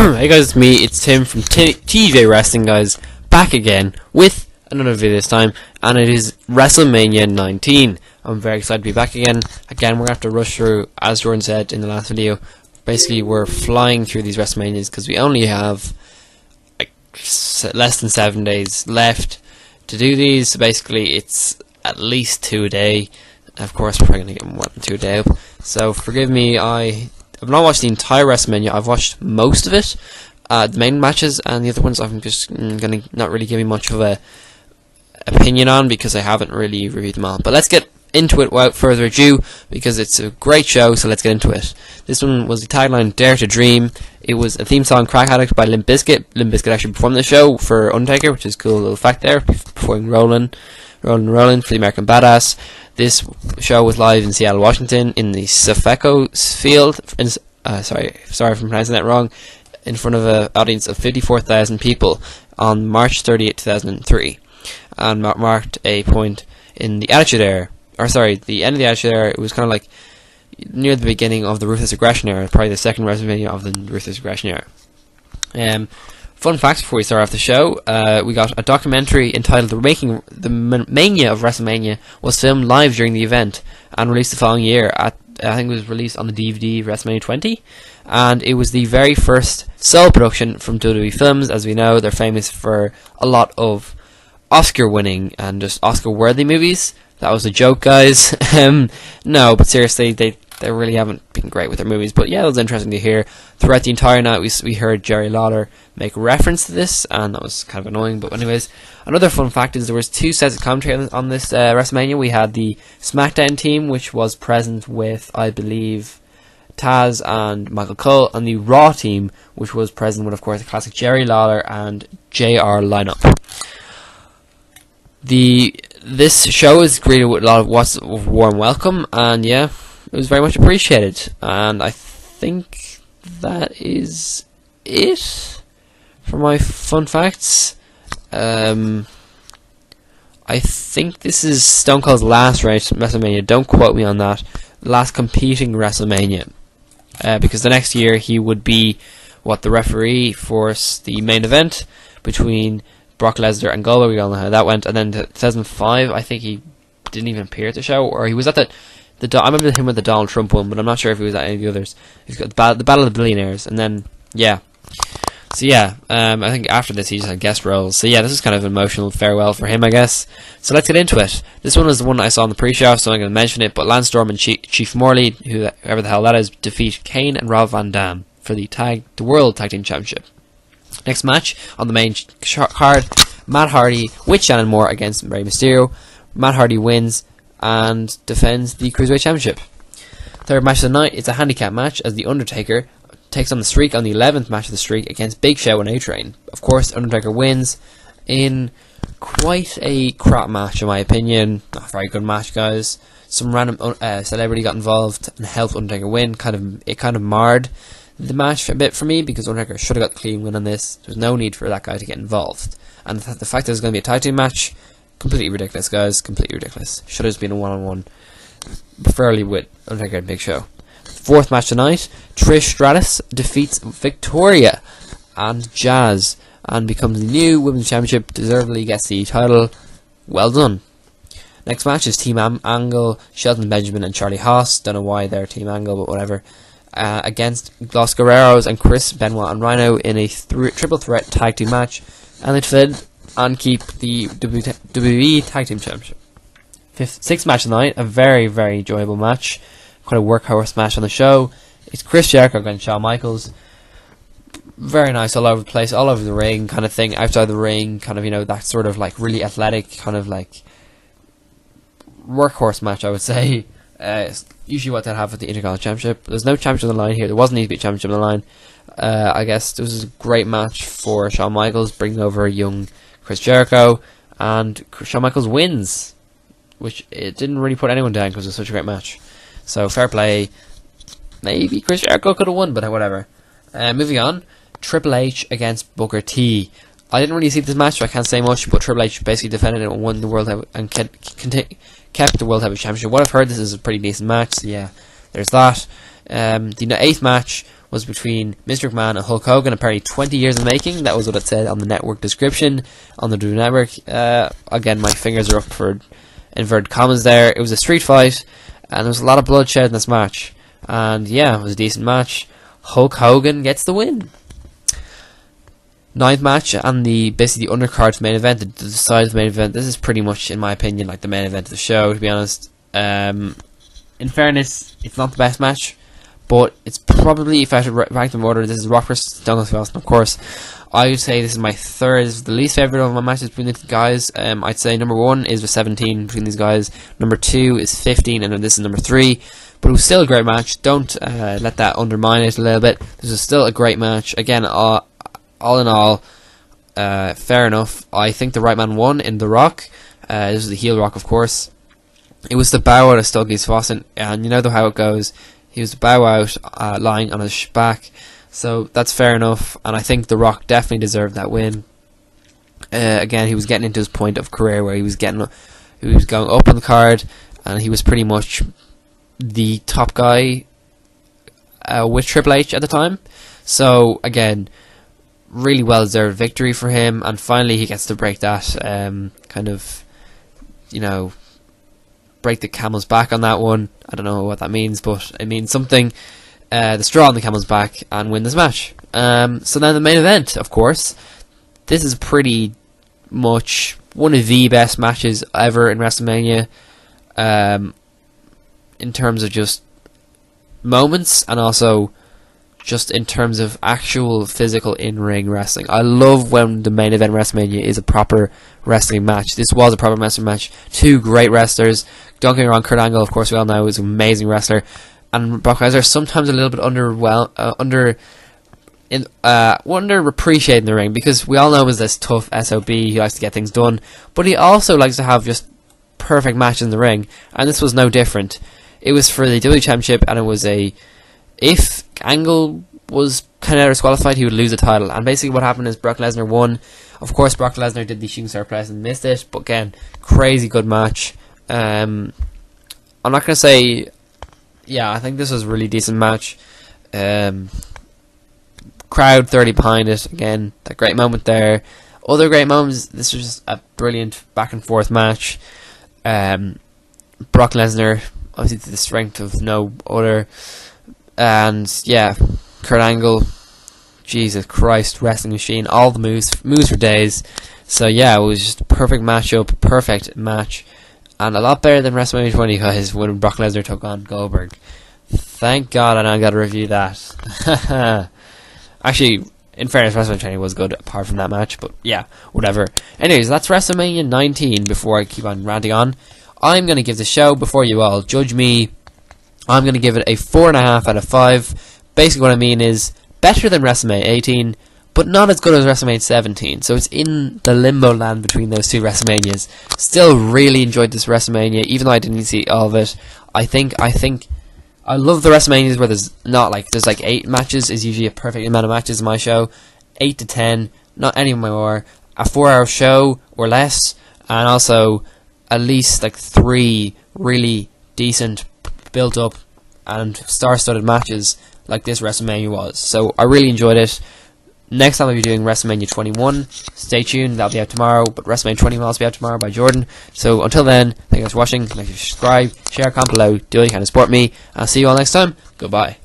Hey guys, it's me, it's Tim from TJ Wrestling, guys, back again with another video this time, and it is Wrestlemania 19. I'm very excited to be back again. Again, we're going to have to rush through, as Jordan said in the last video. Basically, we're flying through these Wrestlemanias because we only have like less than 7 days left to do these. So basically, it's at least 2 a day. Of course, we're probably going to get more than 2 a day up. So forgive me, I've not watched the entire WrestleMania. I've watched most of it, the main matches, and the other ones I'm just going to not really give me much of a opinion on because I haven't really reviewed them all. But let's get into it without further ado because it's a great show, so let's get into it. This one was the tagline Dare to Dream. It was a theme song, Crack Addict, by Limp Bizkit. Limp Bizkit actually performed the show for Undertaker, which is a cool little fact there, performing Rollin' for the American Badass. This show was live in Seattle, Washington, in the Sofeco field. Sorry if I'm pronouncing that wrong. In front of an audience of 54,000 people on March 30th, 2003, and marked a point in the Attitude Era. The end of the Attitude Era. It was kind of like near the beginning of the Ruthless Aggression Era, probably the second WrestleMania of the Ruthless Aggression Era. Fun facts before we start off the show. We got a documentary entitled The Mania of WrestleMania was filmed live during the event and released the following year. I think it was released on the DVD WrestleMania 20, and it was the very first sole production from WWE Films. As we know, they're famous for a lot of Oscar-winning and just Oscar-worthy movies. That was a joke, guys. No, but seriously, they really haven't been great with their movies. But yeah, it was interesting to hear. Throughout the entire night, we heard Jerry Lawler make reference to this, and that was kind of annoying. But anyways, another fun fact is there was 2 sets of commentary on this WrestleMania. We had the SmackDown team, which was present with, I believe, Taz and Michael Cole, and the Raw team, which was present with, of course, the classic Jerry Lawler and JR lineup. This show is greeted with a lot of warm welcome, and yeah, it was very much appreciated. And I think that is it for my fun facts. I think this is Stone Cold's last WrestleMania. Don't quote me on that. Last competing WrestleMania, because the next year he would be the referee for the main event between Brock Lesnar and Goldberg. We all know how that went. And then 2005, I think he didn't even appear at the show, or he was at I remember him with the Donald Trump one, but I'm not sure if he was at any of the others. He's got the Battle of the Billionaires, and then yeah. So yeah, I think after this he just had guest roles. So yeah, this is kind of an emotional farewell for him, I guess. So let's get into it. This one was the one I saw in the pre-show, so I'm going to mention it. But Lance Storm and Chief Morley, whoever the hell that is, defeat Kane and Rob Van Dam for the World Tag Team Championship. Next match on the main card, Matt Hardy with Shannon Moore against Rey Mysterio. Matt Hardy wins and defends the Cruiserweight Championship. Third match of the night is a handicap match as The Undertaker takes on the Streak on the 11th match of the streak against Big Show and A-Train. Of course, Undertaker wins in quite a crap match, in my opinion. Not a very good match, guys. Some random celebrity got involved and helped Undertaker win. It kind of marred the match a bit for me because Undertaker should have got the clean win on this. There's no need for that guy to get involved. And the fact that there's going to be a tag team match, completely ridiculous, guys. Completely ridiculous. Should have just been a one-on-one, preferably with Undertaker and Big Show. Fourth match tonight, Trish Stratus defeats Victoria and Jazz and becomes the new Women's Championship. Deservedly gets the title. Well done. Next match is Team Angle, Shelton Benjamin and Charlie Haas. Don't know why they're Team Angle, but whatever. Against Los Guerreros and Chris Benoit and Rhino in a triple threat tag team match, and they defend and keep the WWE Tag Team Championship. Sixth match of the night, a very, very enjoyable match, quite a workhorse match on the show. It's Chris Jericho against Shawn Michaels. Very nice, all over the place, all over the ring kind of thing, outside the ring, kind of, that sort of like really athletic kind of like workhorse match, I would say. It's usually what they'd have at the Intercontinental Championship. There's no championship on the line here. There wasn't need to be a championship on the line. I guess this was a great match for Shawn Michaels, bringing over a young Chris Jericho, and Shawn Michaels wins, which it didn't really put anyone down because it was such a great match. So fair play. Maybe Chris Jericho could have won, but whatever. Moving on, Triple H against Booker T. I didn't really see this match, so I can't say much, but Triple H basically defended it and won the World and kept the World Heavyweight Championship. What I've heard, this is a pretty decent match, so yeah, there's that. The 8th match was between Mr. McMahon and Hulk Hogan, apparently 20 years in the making. That was what it said on the network description, on the WWE Network. Again, my fingers are up for inverted commas there. It was a street fight, and there was a lot of bloodshed in this match. And yeah, it was a decent match. Hulk Hogan gets the win. Ninth match and basically the undercard main event, the side of the main event. This is pretty much, in my opinion, like the main event of the show, to be honest. In fairness, it's not the best match, but it's probably, if I should rank them in order, this is Rock vs. Stone Cold Steve Austin, of course. I would say this is my third, this is the least favourite of my matches between the guys. I'd say number 1 is with 17 between these guys, number 2 is 15, and then this is number 3. But it was still a great match. Don't let that undermine it a little bit. This is still a great match. Again, all in all, fair enough. I think the right man won in The Rock. This is the heel Rock, of course. It was the bow out of Stuggy's Fawcett, and you know how it goes. He was the bow out, lying on his back. So that's fair enough, and I think The Rock definitely deserved that win. Again, he was getting into his point of career where he was going up on the card, and he was pretty much the top guy with Triple H at the time. So again, really well deserved victory for him, and finally he gets to break that kind of, break the camel's back on that one. I don't know what that means, but it means something. The straw on the camel's back, and win this match. So then the main event, of course. This is pretty much one of the best matches ever in WrestleMania, in terms of just moments, and also just in terms of actual physical in-ring wrestling. I love when the main event WrestleMania is a proper wrestling match. This was a proper wrestling match. Two great wrestlers. Don't get me wrong, Kurt Angle, of course, we all know, is an amazing wrestler. And Brock Lesnar sometimes a little bit underappreciated in the ring, because we all know he's this tough SOB. He likes to get things done, but he also likes to have just perfect matches in the ring, and this was no different. It was for the WWE Championship, and it was if Angle was kind of disqualified, he would lose the title. And basically what happened is Brock Lesnar won. Of course, Brock Lesnar did the shooting star press and missed it, but again, crazy good match. I'm not going to say... Yeah, I think this was a really decent match. Crowd 30 behind it. Again, that great moment there. Other great moments. This was just a brilliant back and forth match. Brock Lesnar, obviously to the strength of no other. And yeah, Kurt Angle, Jesus Christ, wrestling machine. All the moves for days. So yeah, it was just a perfect matchup, perfect match. And a lot better than WrestleMania 20, guys, when Brock Lesnar took on Goldberg. Thank God I now got to review that. Actually, in fairness, WrestleMania 20 was good apart from that match, but yeah, whatever. Anyways, that's WrestleMania 19. Before I keep on ranting on, I'm going to give the show, before you all judge me, I'm going to give it a 4.5 out of 5. Basically what I mean is, better than WrestleMania 18, but not as good as WrestleMania 17. So it's in the limbo land between those two WrestleManias. Still really enjoyed this WrestleMania, even though I didn't see all of it. I think I love the WrestleManias where there's like 8 matches is usually a perfect amount of matches in my show. 8 to 10, not any more. A 4-hour show or less, and also at least like 3 really decent, built up and star-studded matches like this WrestleMania was. So I really enjoyed it. Next time I'll be doing WrestleMania 21. Stay tuned, that'll be out tomorrow. But WrestleMania 20 will also be out tomorrow by Jordan. So until then, thank you guys for watching. Make sure you subscribe, share, comment below, do all you can to support me. I'll see you all next time. Goodbye.